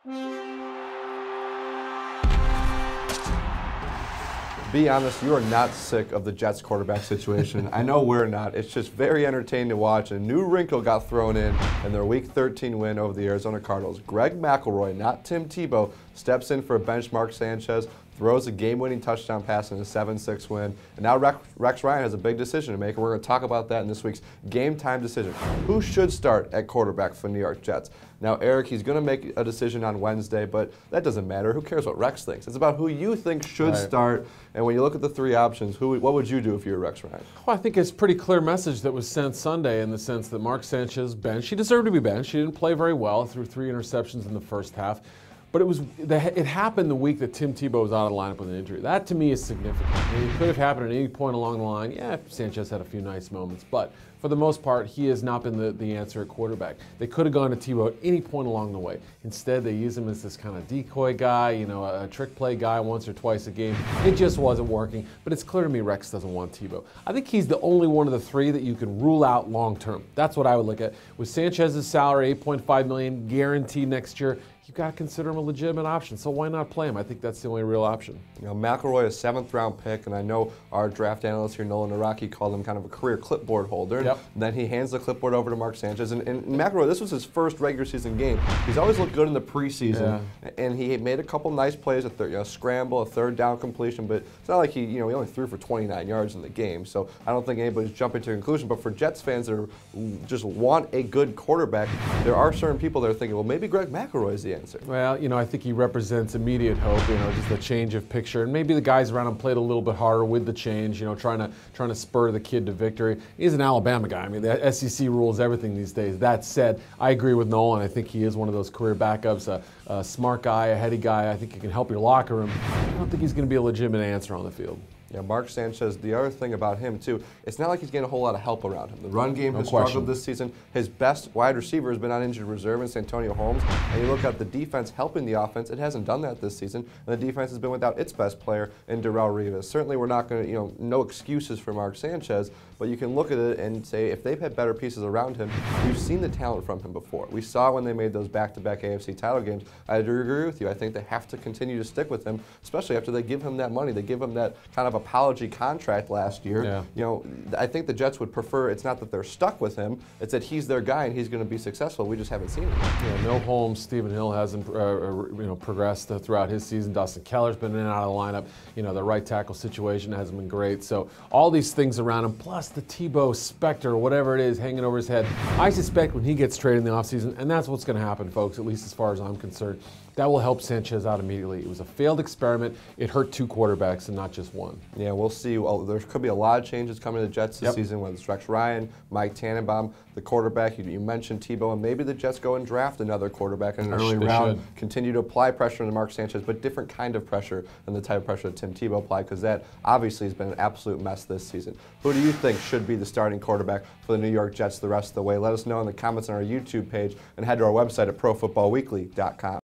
Be honest, you are not sick of the Jets quarterback situation. I know we're not. It's just very entertaining to watch. A new wrinkle got thrown in their Week 13 win over the Arizona Cardinals. Greg McElroy, not Tim Tebow, steps in for a bench Mark Sanchez, throws a game-winning touchdown pass in a 7-6 win. And now Rex Ryan has a big decision to make, and we're going to talk about that in this week's Game Time decision. Who should start at quarterback for the New York Jets? Now, Eric, he's going to make a decision on Wednesday, but that doesn't matter. Who cares what Rex thinks? It's about who you think should start. And when you look at the three options, what would you do if you were Rex Ryan? Well, I think it's a pretty clear message that was sent Sunday in the sense that Mark Sanchez benched. He deserved to be benched. He didn't play very well, threw 3 interceptions in the first half. But it happened the week that Tim Tebow was out of the lineup with an injury. That, to me, is significant. I mean, it could have happened at any point along the line. Yeah, Sanchez had a few nice moments. But for the most part, he has not been the answer at quarterback. They could have gone to Tebow at any point along the way. Instead, they use him as this kind of decoy guy, a trick play guy once or twice a game. It just wasn't working. But it's clear to me Rex doesn't want Tebow. I think he's the only one of the three that you can rule out long term. That's what I would look at. With Sanchez's salary, $8.5 million guaranteed next year, you've got to consider him a legitimate option. So why not play him? I think that's the only real option. McElroy, a 7th-round pick, and I know our draft analyst here, Nolan Naraki, called him kind of a career clipboard holder. Yep. And then he hands the clipboard over to Mark Sanchez. And McElroy, this was his first regular season game. He's always looked good in the preseason, and he made a couple nice plays, a scramble, a 3rd down completion. But it's not like he only threw for 29 yards in the game. So I don't think anybody's jumping to a conclusion. But for Jets fans that just want a good quarterback, there are certain people that are thinking, well, maybe Greg McElroy is the answer. Well, I think he represents immediate hope, just a change of picture. And maybe the guys around him played a little bit harder with the change, trying to spur the kid to victory. He's an Alabama guy. I mean, the SEC rules everything these days. That said, I agree with Nolan. I think he is one of those career backups, a smart guy, a heady guy. I think he can help your locker room. I don't think he's going to be a legitimate answer on the field. Yeah, Mark Sanchez, the other thing about him, too, it's not like he's getting a whole lot of help around him. The run game has struggled this season. His best wide receiver has been on injured reserve in Santonio Holmes. And you look at the defense helping the offense, it hasn't done that this season. And the defense has been without its best player in Darrelle Revis. Certainly we're not going to, no excuses for Mark Sanchez, but you can look at it and say if they've had better pieces around him, we've seen the talent from him before. We saw when they made those back-to-back AFC title games. I do agree with you. I think they have to continue to stick with him, especially after they give him that money. They give him that kind of apology contract last year. Yeah. I think the Jets would prefer it's not that they're stuck with him, it's that he's their guy and he's going to be successful. We just haven't seen it. Yeah, no Holmes. Stephen Hill hasn't progressed throughout his season. Dustin Keller's been in and out of the lineup. The right tackle situation hasn't been great. So all these things around him, plus the Tebow specter, whatever it is, hanging over his head. I suspect when he gets traded in the offseason, and that's what's going to happen, folks, at least as far as I'm concerned, that will help Sanchez out immediately. It was a failed experiment. It hurt 2 quarterbacks and not just one. Yeah, we'll see. Well, there could be a lot of changes coming to the Jets this season, whether it's Rex Ryan, Mike Tannenbaum, the quarterback. You mentioned Tebow, and maybe the Jets go and draft another quarterback in an early round. Continue to apply pressure on Mark Sanchez, but different kind of pressure than the type of pressure that Tim Tebow applied, because that obviously has been an absolute mess this season. Who do you think should be the starting quarterback for the New York Jets the rest of the way? Let us know in the comments on our YouTube page, and head to our website at ProFootballWeekly.com.